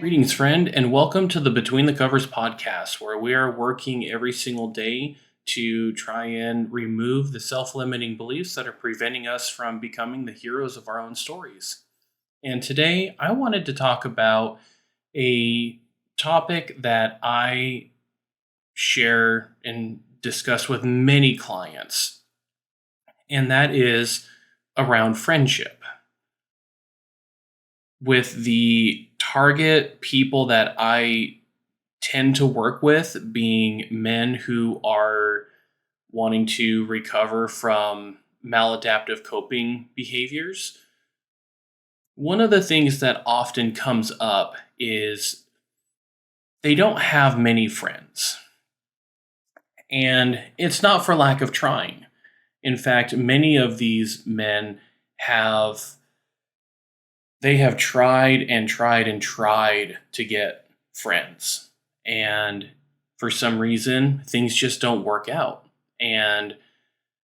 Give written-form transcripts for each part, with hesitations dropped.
Greetings, friend, and welcome to the Between the Covers podcast, where we are working every single day to try and remove the self limiting beliefs that are preventing us from becoming the heroes of our own stories. And today, I wanted to talk about a topic that I share and discuss with many clients, and that is around friendship. With the target people that I tend to work with being men who are wanting to recover from maladaptive coping behaviors, one of the things that often comes up is they don't have many friends. And it's not for lack of trying. In fact, many of these men have tried and tried and tried to get friends. And for some reason, things just don't work out. And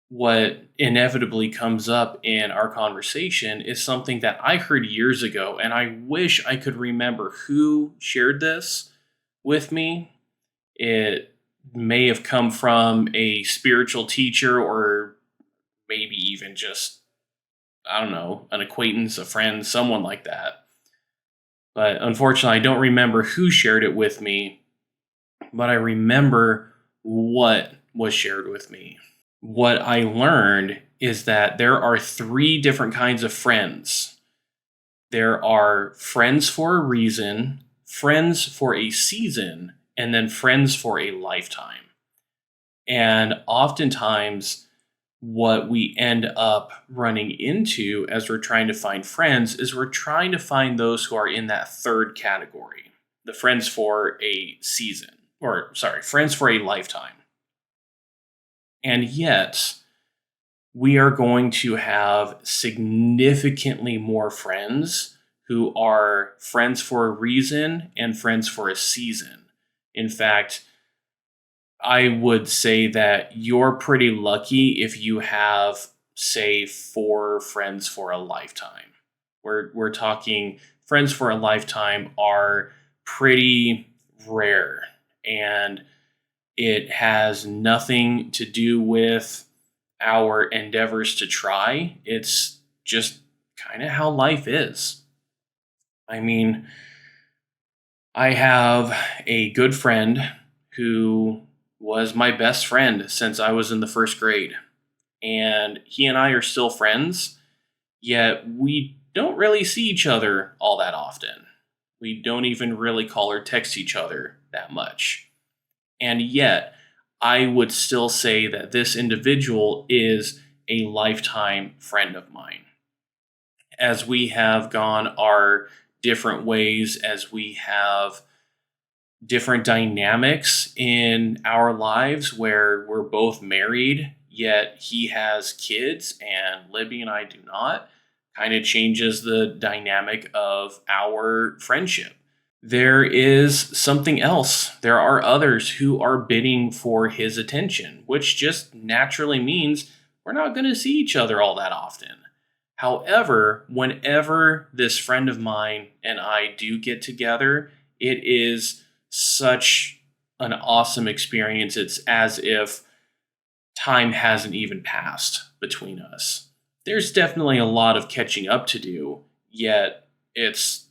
what inevitably comes up in our conversation is something that I heard years ago, and I wish I could remember who shared this with me. It may have come from a spiritual teacher or maybe even just, I don't know, an acquaintance, a friend, someone like that. But unfortunately, I don't remember who shared it with me, but I remember what was shared with me. What I learned is that there are three different kinds of friends. There are friends for a reason, friends for a season, and then friends for a lifetime. And oftentimes, what we end up running into as we're trying to find friends is we're trying to find those who are in that third category, the friends for a season, friends for a lifetime. And yet, we are going to have significantly more friends who are friends for a reason and friends for a season. In fact, I would say that you're pretty lucky if you have, say, 4 friends for a lifetime. We're talking friends for a lifetime are pretty rare, and it has nothing to do with our endeavors to try. It's just kind of how life is. I mean, I have a good friend who was my best friend since I was in the first grade. And he and I are still friends, yet we don't really see each other all that often. We don't even really call or text each other that much. And yet, I would still say that this individual is a lifetime friend of mine. As we have gone our different ways, as we have different dynamics in our lives where we're both married, yet he has kids and Libby and I do not, kind of changes the dynamic of our friendship. There is something else. There are others who are bidding for his attention, which just naturally means we're not going to see each other all that often. However, whenever this friend of mine and I do get together, it is such an awesome experience. It's as if time hasn't even passed between us. There's definitely a lot of catching up to do, yet it's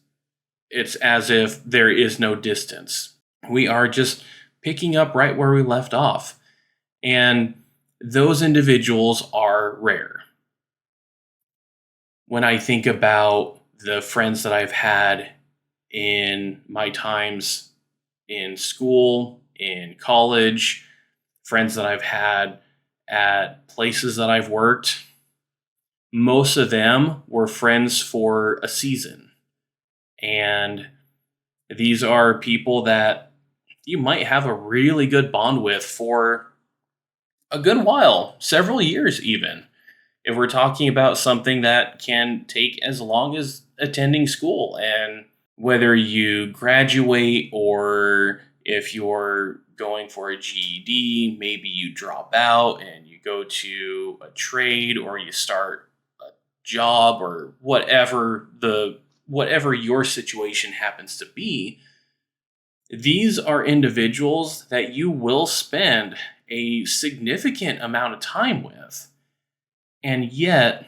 as if there is no distance. We are just picking up right where we left off. And those individuals are rare. When I think about the friends that I've had in my times in school, in college, friends that I've had at places that I've worked, most of them were friends for a season. And these are people that you might have a really good bond with for a good while, several years even. If we're talking about something that can take as long as attending school, and whether you graduate or if you're going for a GED, maybe you drop out and you go to a trade or you start a job or whatever the whatever your situation happens to be, these are individuals that you will spend a significant amount of time with. And yet,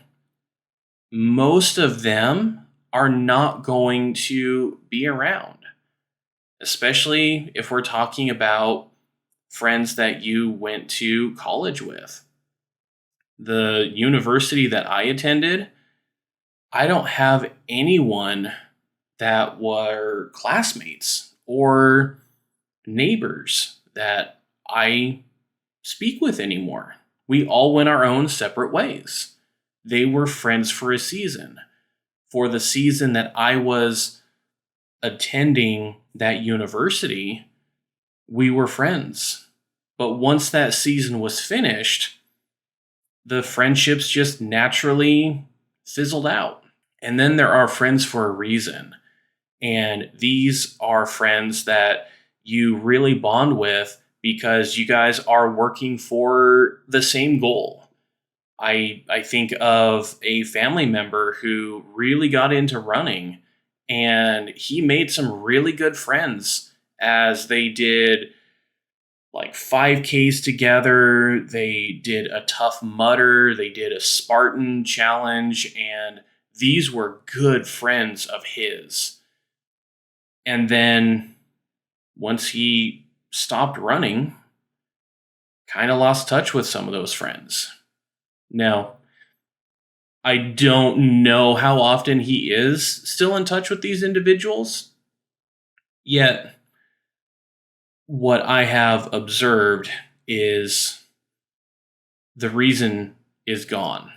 most of them are not going to be around, especially if we're talking about friends that you went to college with. The university that I attended, I don't have anyone that were classmates or neighbors that I speak with anymore. We all went our own separate ways. They were friends for a season. For the season that I was attending that university, we were friends. But once that season was finished, the friendships just naturally fizzled out. And then there are friends for a reason. And these are friends that you really bond with because you guys are working for the same goal. I think of a family member who really got into running, and he made some really good friends as they did like 5Ks together. They did a Tough Mudder, they did a Spartan challenge, and these were good friends of his. And then once he stopped running, kind of lost touch with some of those friends. Now, I don't know how often he is still in touch with these individuals, yet what I have observed is the reason is gone.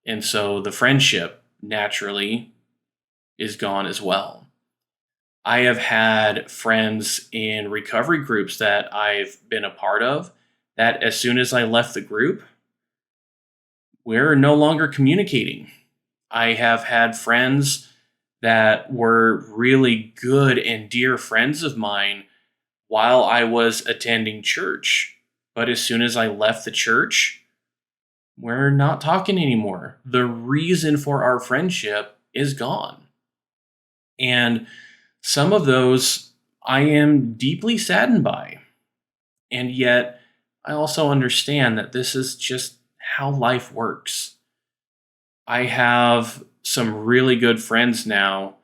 And so the friendship naturally is gone as well. I have had friends in recovery groups that I've been a part of that as soon as I left the group, we're no longer communicating. I have had friends that were really good and dear friends of mine while I was attending church. But as soon as I left the church, we're not talking anymore. The reason for our friendship is gone. And some of those I am deeply saddened by. And yet, I also understand that this is just how life works. I have some really good friends now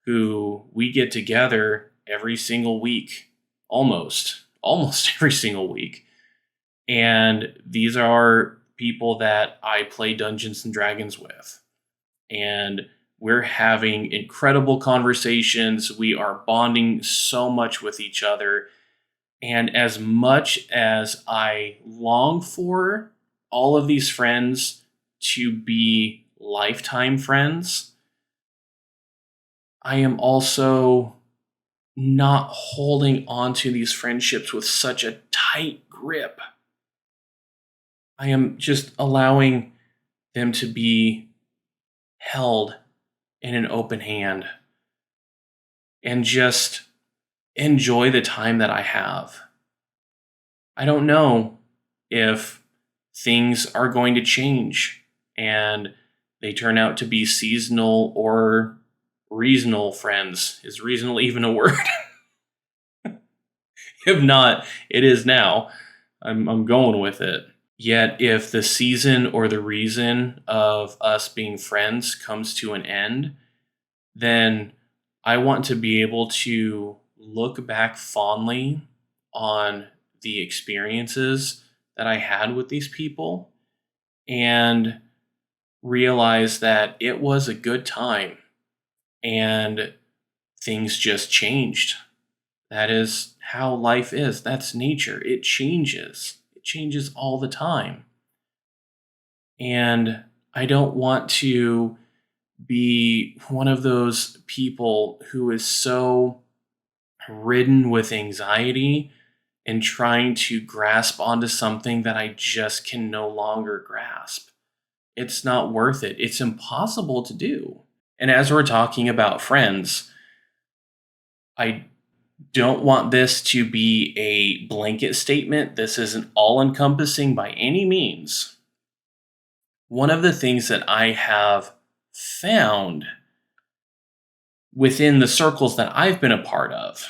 who we get together every single week, almost every single week. And these are people that I play Dungeons and Dragons with. And we're having incredible conversations. We are bonding so much with each other. And as much as I long for all of these friends to be lifetime friends, I am also not holding on to these friendships with such a tight grip. I am just allowing them to be held in an open hand and just enjoy the time that I have. I don't know if things are going to change and they turn out to be seasonal or reasonal friends. Is reasonal even a word? If not, it is now. I'm going with it. Yet if the season or the reason of us being friends comes to an end, then I want to be able to look back fondly on the experiences that I had with these people and realize that it was a good time and things just changed. That is how life is. That's nature. It changes. It changes all the time. And I don't want to be one of those people who is so ridden with anxiety and trying to grasp onto something that I just can no longer grasp. It's not worth it. It's impossible to do. And as we're talking about friends, I don't want this to be a blanket statement. This isn't all encompassing by any means. One of the things that I have found within the circles that I've been a part of,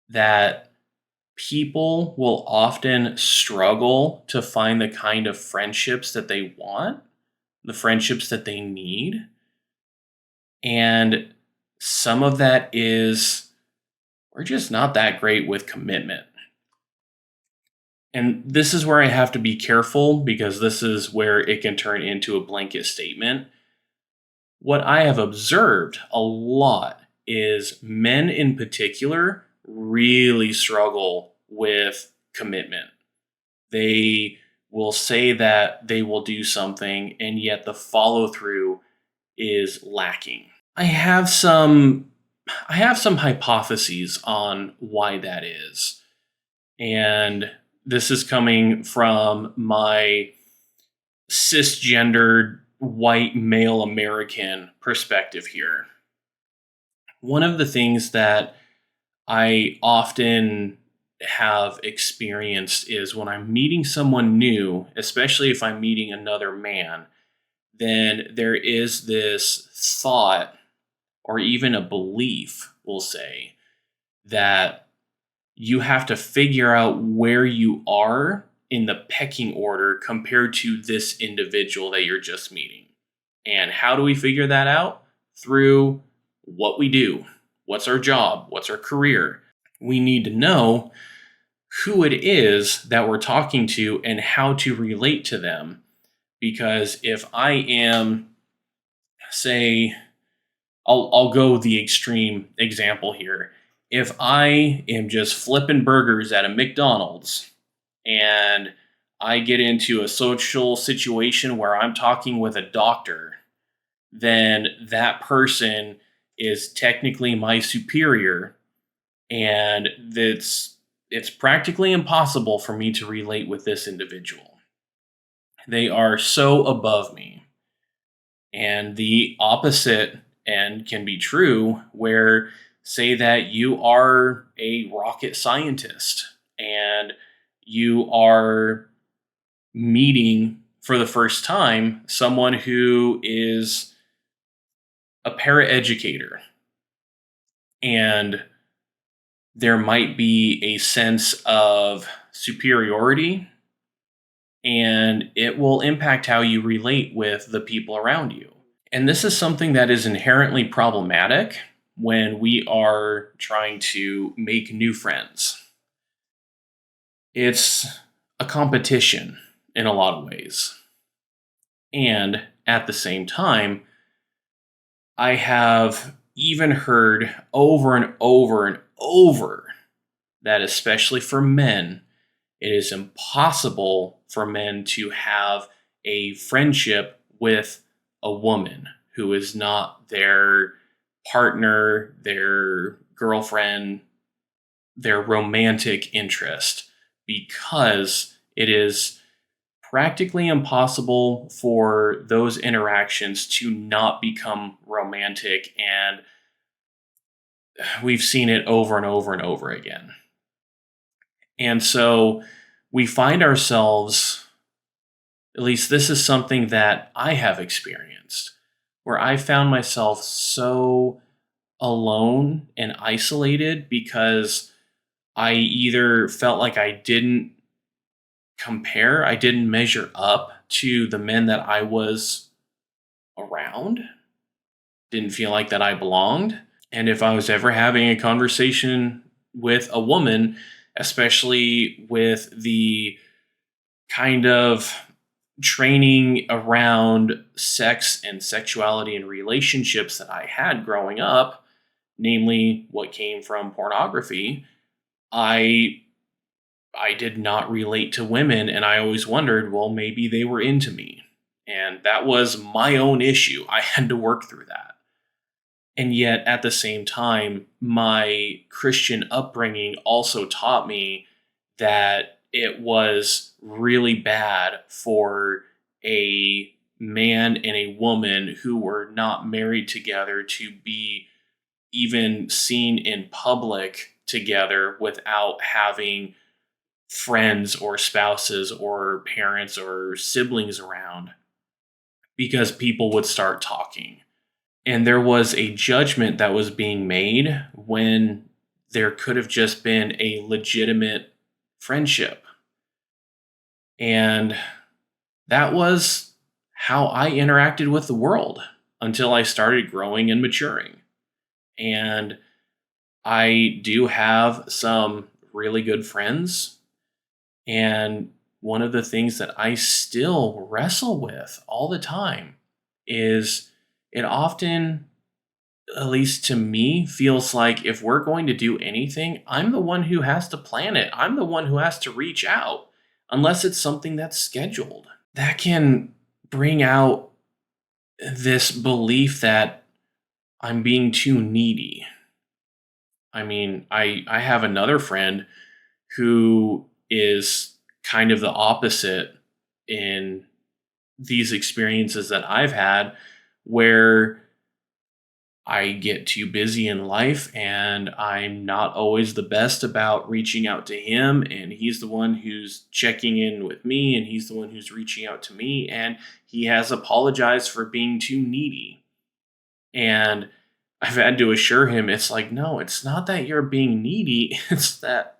that people will often struggle to find the kind of friendships that they want, the friendships that they need. And some of that is we're just not that great with commitment. And this is where I have to be careful because this is where it can turn into a blanket statement. What I have observed a lot is men in particular really struggle with commitment. They will say that they will do something, and yet the follow through is lacking. I have some hypotheses on why that is. And this is coming from my cisgendered white male American perspective here. One of the things that I often have experienced is when I'm meeting someone new, especially if I'm meeting another man, then there is this thought or even a belief, we'll say, that you have to figure out where you are in the pecking order compared to this individual that you're just meeting. And how do we figure that out? Through what we do. What's our job? What's our career? We need to know who it is that we're talking to and how to relate to them. Because if I am, say, I'll go the extreme example here. If I am just flipping burgers at a McDonald's and I get into a social situation where I'm talking with a doctor, then that person is technically my superior, and it's practically impossible for me to relate with this individual. They are so above me. And the opposite end can be true, where say that you are a rocket scientist and you are meeting for the first time someone who is a paraeducator, and there might be a sense of superiority, and it will impact how you relate with the people around you. And this is something that is inherently problematic when we are trying to make new friends. It's a competition in a lot of ways. And at the same time, I have even heard over and over and over that, especially for men, it is impossible for men to have a friendship with a woman who is not their partner, their girlfriend, their romantic interest, because it is practically impossible for those interactions to not become romantic, and we've seen it over and over and over again. And so we find ourselves, at least this is something that I have experienced, where I found myself so alone and isolated because I either felt like I didn't compare, I didn't measure up to the men that I was around, didn't feel like that I belonged. And if I was ever having a conversation with a woman, especially with the kind of training around sex and sexuality and relationships that I had growing up, namely what came from pornography, I did not relate to women, and I always wondered, well, maybe they were into me. And that was my own issue. I had to work through that. And yet, at the same time, my Christian upbringing also taught me that it was really bad for a man and a woman who were not married together to be even seen in public together without having friends or spouses or parents or siblings around, because people would start talking. And there was a judgment that was being made when there could have just been a legitimate friendship. And that was how I interacted with the world until I started growing and maturing. And I do have some really good friends. And one of the things that I still wrestle with all the time is it often, at least to me, feels like if we're going to do anything, I'm the one who has to plan it. I'm the one who has to reach out, unless it's something that's scheduled. That can bring out this belief that I'm being too needy. I mean, I have another friend who is kind of the opposite in these experiences that I've had, where I get too busy in life and I'm not always the best about reaching out to him. And he's the one who's checking in with me and he's the one who's reaching out to me. And he has apologized for being too needy. And I've had to assure him it's like, no, it's not that you're being needy. It's that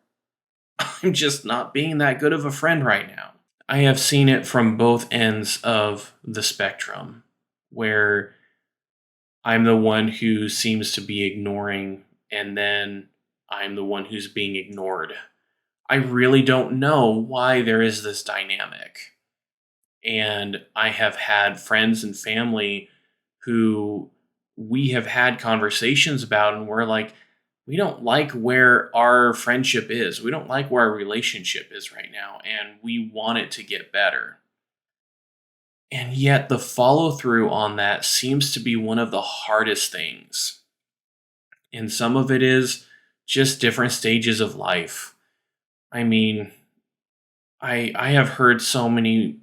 I'm just not being that good of a friend right now. I have seen it from both ends of the spectrum where I'm the one who seems to be ignoring, and then I'm the one who's being ignored. I really don't know why there is this dynamic. And I have had friends and family who we have had conversations about, and we're like, we don't like where our friendship is. We don't like where our relationship is right now, and we want it to get better. And yet, the follow through on that seems to be one of the hardest things. And some of it is just different stages of life. I mean, I have heard so many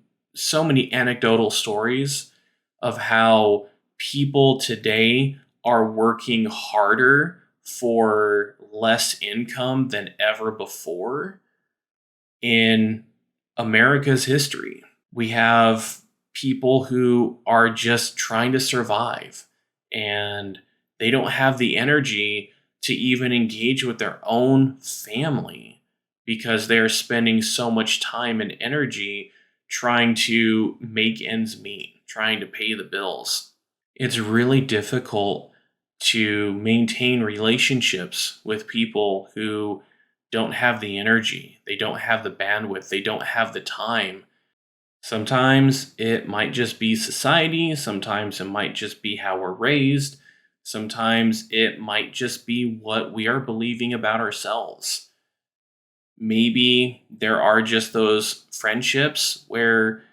anecdotal stories of how people today are working harder for less income than ever before in America's history. We have people who are just trying to survive and they don't have the energy to even engage with their own family because they're spending so much time and energy trying to make ends meet, trying to pay the bills. It's really difficult to maintain relationships with people who don't have the energy, they don't have the bandwidth, they don't have the time. Sometimes it might just be society, sometimes it might just be how we're raised, sometimes it might just be what we are believing about ourselves. Maybe there are just those friendships where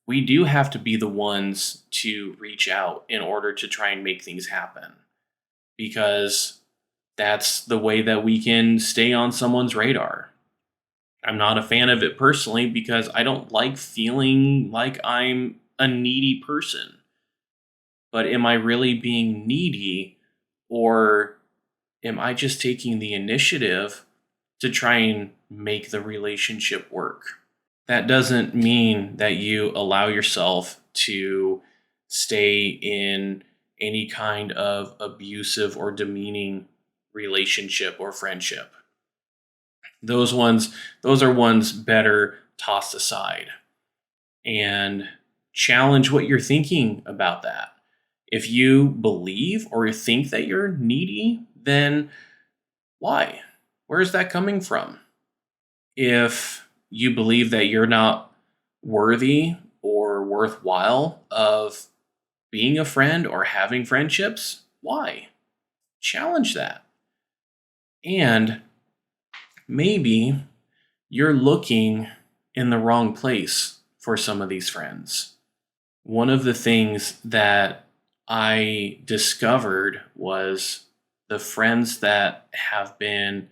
we do have to be the ones to reach out in order to try and make things happen because that's the way that we can stay on someone's radar. I'm not a fan of it personally because I don't like feeling like I'm a needy person. But am I really being needy, or am I just taking the initiative to try and make the relationship work? That doesn't mean that you allow yourself to stay in any kind of abusive or demeaning relationship or friendship. Those are ones better tossed aside and challenge what you're thinking about that. If you believe or think that you're needy, then why? Where is that coming from? If you believe that you're not worthy or worthwhile of being a friend or having friendships, why? Challenge that. And maybe you're looking in the wrong place for some of these friends. One of the things that I discovered was the friends that have been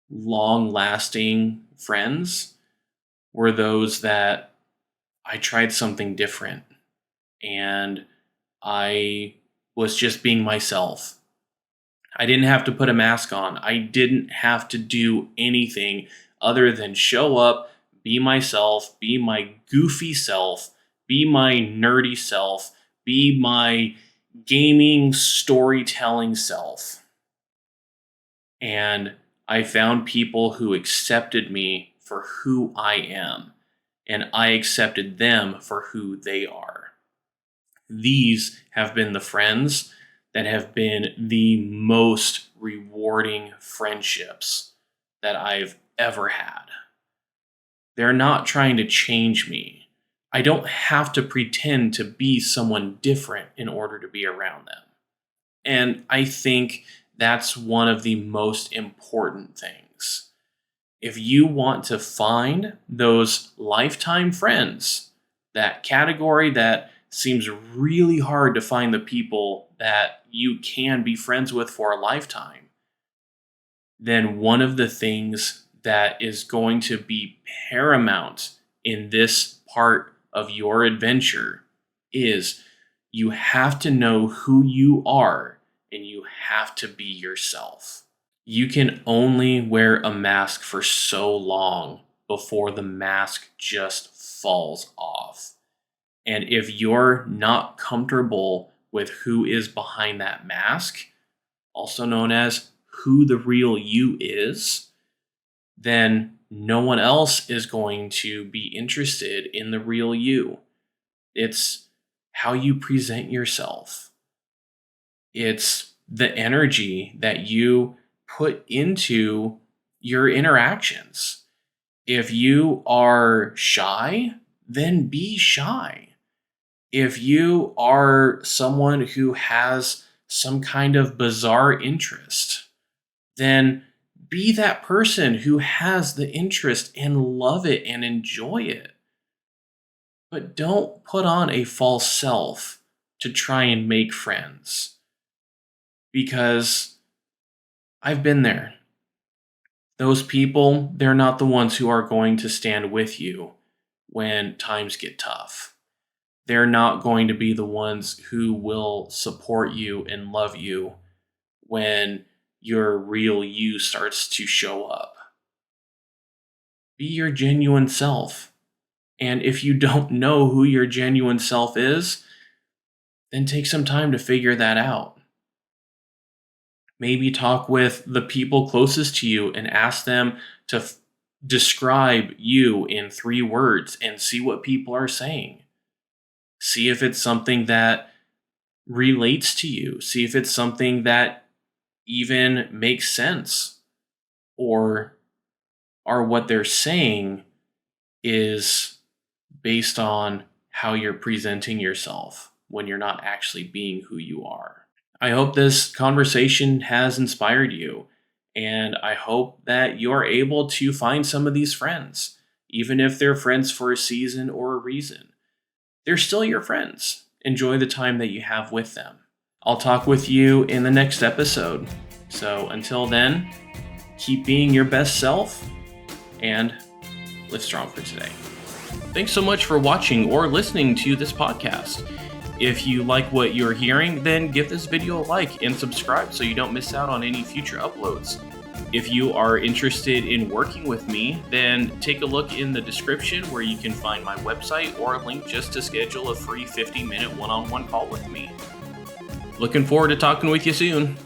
long lasting friends were those that I tried something different and I was just being myself. I didn't have to put a mask on. I didn't have to do anything other than show up, be myself, be my goofy self, be my nerdy self, be my gaming, storytelling self. And I found people who accepted me for who I am, and I accepted them for who they are. These have been the friends that have been the most rewarding friendships that I've ever had. They're not trying to change me. I don't have to pretend to be someone different in order to be around them. And I think that's one of the most important things. If you want to find those lifetime friends, that category that seems really hard to find the people that you can be friends with for a lifetime, then one of the things that is going to be paramount in this part of your adventure is you have to know who you are and you have to be yourself. You can only wear a mask for so long before the mask just falls off. And if you're not comfortable with who is behind that mask, also known as who the real you is, then no one else is going to be interested in the real you. It's how you present yourself. It's the energy that you put into your interactions. If you are shy, then be shy. If you are someone who has some kind of bizarre interest, then be that person who has the interest and love it and enjoy it. But don't put on a false self to try and make friends. Because I've been there. Those people, they're not the ones who are going to stand with you when times get tough. They're not going to be the ones who will support you and love you when your real you starts to show up. Be your genuine self. And if you don't know who your genuine self is, then take some time to figure that out. Maybe talk with the people closest to you and ask them to describe you in 3 words and see what people are saying. See if it's something that relates to you. See if it's something that even makes sense, or what they're saying is based on how you're presenting yourself when you're not actually being who you are. I hope this conversation has inspired you, and I hope that you're able to find some of these friends, even if they're friends for a season or a reason. They're still your friends. Enjoy the time that you have with them. I'll talk with you in the next episode. So until then, keep being your best self and live strong for today. Thanks so much for watching or listening to this podcast. If you like what you're hearing, then give this video a like and subscribe so you don't miss out on any future uploads. If you are interested in working with me, then take a look in the description where you can find my website or a link just to schedule a free 50-minute one-on-one call with me. Looking forward to talking with you soon.